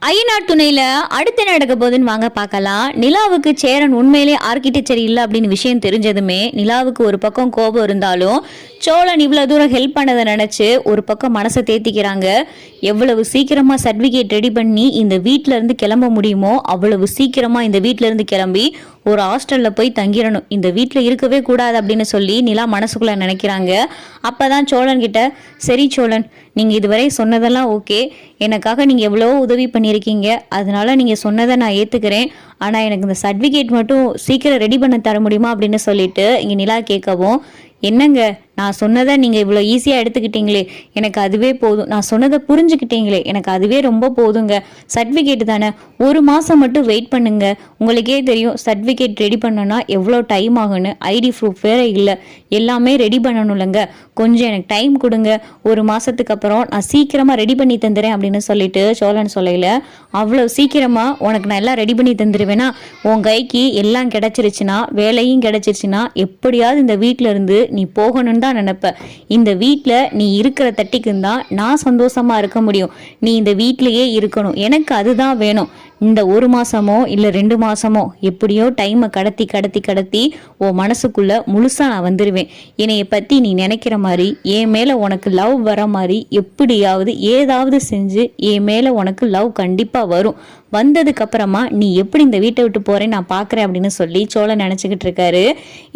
ஐயனார் துணையில அடுத்து நடக்க போகுதுன்னு வாங்க பார்க்கலாம். நிலாவுக்கு சேரன் உண்மையிலே ஆர்கிடெக்சர் இல்லை அப்படின்னு விஷயம் தெரிஞ்சதுமே நிலாவுக்கு ஒரு பக்கம் கோபம் இருந்தாலும் சோழன் இவ்வளவு தூரம் ஹெல்ப் பண்ணதை நினைச்சு ஒரு பக்கம் மனசை தேத்திக்கிறாங்க. எவ்வளவு சீக்கிரமா சர்டிபிகேட் ரெடி பண்ணி இந்த வீட்டுல இருந்து கிளம்ப முடியுமோ அவ்வளவு சீக்கிரமா இந்த வீட்டுல இருந்து கிளம்பி ஒரு ஹாஸ்டல்ல போய் தங்கிடணும், இந்த வீட்டுல இருக்கவே கூடாது அப்படின்னு சொல்லி நிலா மனசுக்குள்ள நினைக்கிறாங்க. அப்பதான் சோழன் கிட்ட, சரி சோழன், நீங்க இதுவரை சொன்னதெல்லாம் ஓகே, எனக்காக நீங்க எவ்வளவோ உதவி பண்ணியிருக்கீங்க, அதனால நீங்க சொன்னதை நான் ஏத்துக்கிறேன், ஆனா எனக்கு இந்த சர்டிபிகேட் மட்டும் சீக்கிரம் ரெடி பண்ண தர முடியுமா அப்படின்னு சொல்லிட்டு இங்க நிலா கேட்கவும், என்னங்க நான் சொன்னதை நீங்கள் இவ்வளோ ஈஸியாக எடுத்துக்கிட்டீங்களே, எனக்கு அதுவே போதும், நான் சொன்னதை புரிஞ்சுக்கிட்டீங்களே, எனக்கு அதுவே ரொம்ப போதுங்க. சர்டிஃபிகேட் தானே, ஒரு மாதம் மட்டும் வெயிட் பண்ணுங்க, உங்களுக்கே தெரியும் சர்டிஃபிகேட் ரெடி பண்ணணும்னா எவ்வளோ டைம் ஆகுன்னு, ஐடி ப்ரூஃப் வேற இல்லை, எல்லாமே ரெடி பண்ணணும்லங்க, கொஞ்சம் எனக்கு டைம் கொடுங்க, ஒரு மாதத்துக்கு அப்புறம் நான் சீக்கிரமாக ரெடி பண்ணி தந்துடுறேன் அப்படின்னு சொல்லிட்டு சோழன் சொல்லல, அவ்வளோ சீக்கிரமாக உனக்கு நான் எல்லாம் ரெடி பண்ணி தந்துடுவேன்னா, உன் கைக்கு எல்லாம் கிடைச்சிருச்சுன்னா, வேலையும் கிடைச்சிருச்சுன்னா எப்படியாவது இந்த வீட்டில இருந்து நீ போகணும்னு தான் நினைப்ப. இந்த வீட்டில் நீ இருக்கிற தட்டிக்கு தான் நான் சந்தோஷமா இருக்க முடியும், நீ இந்த வீட்டிலேயே இருக்கணும், எனக்கு அதுதான் வேணும். இந்த ஒரு மாசமோ இல்லை 2 மாசமோ எப்படியோ டைமை கடத்தி கடத்தி கடத்தி உன் மனசுக்குள்ள முழுசா நான் வந்துடுவேன். என்னைய பத்தி நீ நினைக்கிற மாதிரி என் மேல உனக்கு லவ் வர மாதிரி எப்படியாவது ஏதாவது செஞ்சு என் மேல உனக்கு லவ் கண்டிப்பா வரும். வந்ததுக்கு அப்புறமா நீ எப்படி இந்த வீட்டை விட்டு போறேன்னு நான் பாக்குறேன் அப்படின்னு சொல்லி சோழன் நினைச்சுக்கிட்டு இருக்காரு.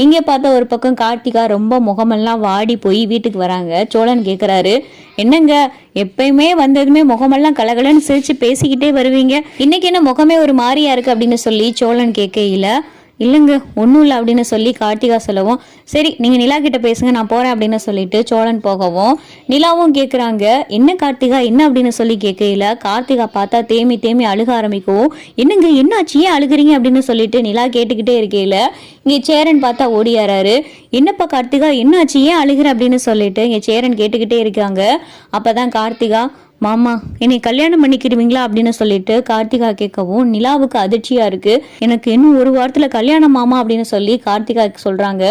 இங்க பார்த்தா ஒரு பக்கம் கார்த்திகா ரொம்ப முகமெல்லாம் வாடி போய் வீட்டுக்கு வராங்க. சோழன் கேக்குறாரு, என்னங்க எப்பயுமே வந்ததுமே முகமெல்லாம் கலகலன்னு சிரிச்சு பேசிக்கிட்டே வருவீங்க, இன்னைக்கு என்ன முகமே ஒரு மாதிரியா இருக்கு அப்படின்னு சொல்லி சோழன் கேட்கையில, இல்லைங்க ஒன்றும் இல்லை அப்படின்னு சொல்லி கார்த்திகா சொல்லவும், சரி நீங்கள் நிலா கிட்ட பேசுங்க நான் போகிறேன் அப்படின்னு சொல்லிட்டு சோழன் போகவும் நிலாவும் கேட்குறாங்க, என்ன கார்த்திகா என்ன அப்படின்னு சொல்லி கேட்கையில கார்த்திகா பார்த்தா தேமி தேமி அழுக ஆரம்பிக்கவும், என்னங்க என்னாச்சு ஏன் அழுகுறீங்க அப்படின்னு சொல்லிட்டு நிலா கேட்டுக்கிட்டே இருக்கையில இங்கே சேரன் பார்த்தா ஓடியாராரு. என்னப்பா கார்த்திகா என்னாச்சு ஏன் அழுகிற அப்படின்னு சொல்லிட்டு இங்கே சேரன் கேட்டுக்கிட்டே இருக்காங்க. அப்போதான் கார்த்திகா, மாமா என்னை கல்யாணம் பண்ணிக்கிடுவீங்களா அப்படின்னு சொல்லிட்டு கார்த்திகா கேட்கவும் நிலாவுக்கு அதிர்ச்சியா இருக்கு. எனக்கு இன்னும் ஒரு வாரத்துல கல்யாணம் மாமா அப்படின்னு சொல்லி கார்த்திகா சொல்றாங்க.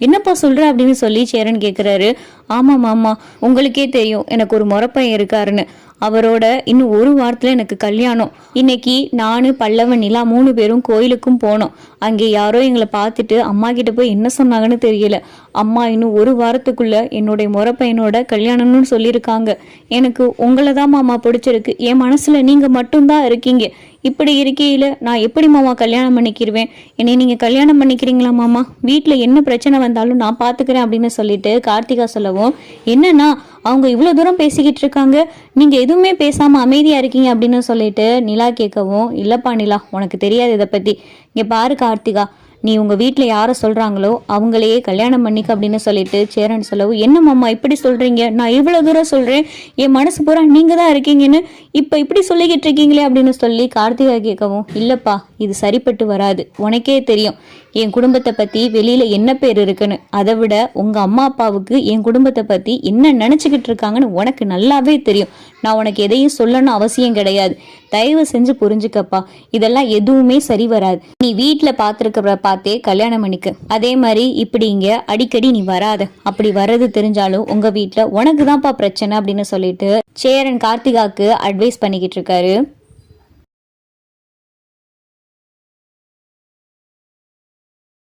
என்னப்பா சொல்ற அப்படின்னு சொல்லி சேரன் கேட்கிறாரு. ஆமா மாமா, உங்களுக்கே தெரியும் எனக்கு ஒரு முறப்பையன் இருக்காருன்னு, அவரோட இன்னும் ஒரு வாரத்துல எனக்கு கல்யாணம். இன்னைக்கு நானு பல்லவன் நிலா 3 பேரும் கோயிலுக்கும் போனோம். அங்கே யாரோ எங்களை பார்த்துட்டு அம்மா கிட்ட போய் என்ன சொன்னாங்கன்னு தெரியல, அம்மா இன்னும் ஒரு வாரத்துக்குள்ள என்னுடைய முறப்பையனோட கல்யாணம்னு சொல்லியிருக்காங்க. எனக்கு உங்களை தான் மாமா பிடிச்சிருக்கு, என் மனசுல நீங்க மட்டும்தான் இருக்கீங்க, இப்படி இருக்கையில நான் எப்படி மாமா கல்யாணம் பண்ணிக்கிருவேன், என்னை நீங்க கல்யாணம் பண்ணிக்கிறீங்களா மாமா, வீட்டுல என்ன பிரச்சனை வந்தாலும் நான் பாத்துக்கிறேன் அப்படின்னு சொல்லிட்டு கார்த்திகா சொல்லவும், என்னன்னா அவங்க இவ்வளவு தூரம் பேசிக்கிட்டு இருக்காங்க, நீங்க எதுவுமே பேசாம அமைதியா இருக்கீங்க அப்படின்னு சொல்லிட்டு நிலா கேட்கவும், இல்லப்பா நிலா உனக்கு தெரியாது இதை பத்தி, இங்க பாரு கார்த்திகா, நீ உங்க வீட்டுல யார சொல்றாங்களோ அவங்களையே கல்யாணம் பண்ணிக்க அப்படின்னு சொல்லிட்டு சேரன் சொல்லவும், என்ன மாமா இப்படி சொல்றீங்க, நான் இவ்வளவு தூரம் சொல்றேன், என் மனசு பூரா நீங்க தான் இருக்கீங்கன்னு இப்ப இப்படி சொல்லிக்கிட்டு இருக்கீங்களே அப்படின்னு சொல்லி கார்த்திகா கேட்கவும், இல்லப்பா இது சரிப்பட்டு வராது, உனக்கே தெரியும் என் குடும்பத்தை பத்தி வெளியில என்ன பேர் இருக்குன்னு, அதை விட உங்க அம்மா அப்பாவுக்கு என் குடும்பத்தை பத்தி என்ன நினைச்சுக்கிட்டு இருக்காங்கன்னு உனக்கு நல்லாவே தெரியும், நான் உனக்கு எதையும் சொல்லணும்னு அவசியம் கிடையாது, தயவு செஞ்சு புரிஞ்சுக்கப்பா, இதெல்லாம் எதுவுமே சரி வராது, நீ வீட்டுல பாத்துருக்க பார்த்தே கல்யாணம் பண்ணிக்கு, அதே மாதிரி இப்படி இங்க அடிக்கடி நீ வராத, அப்படி வர்றது தெரிஞ்சாலும் உங்க வீட்டுல உனக்கு தான்ப்பா பிரச்சனை அப்படின்னு சொல்லிட்டு சேரன் கார்த்திகாக்கு அட்வைஸ் பண்ணிக்கிட்டு இருக்காரு.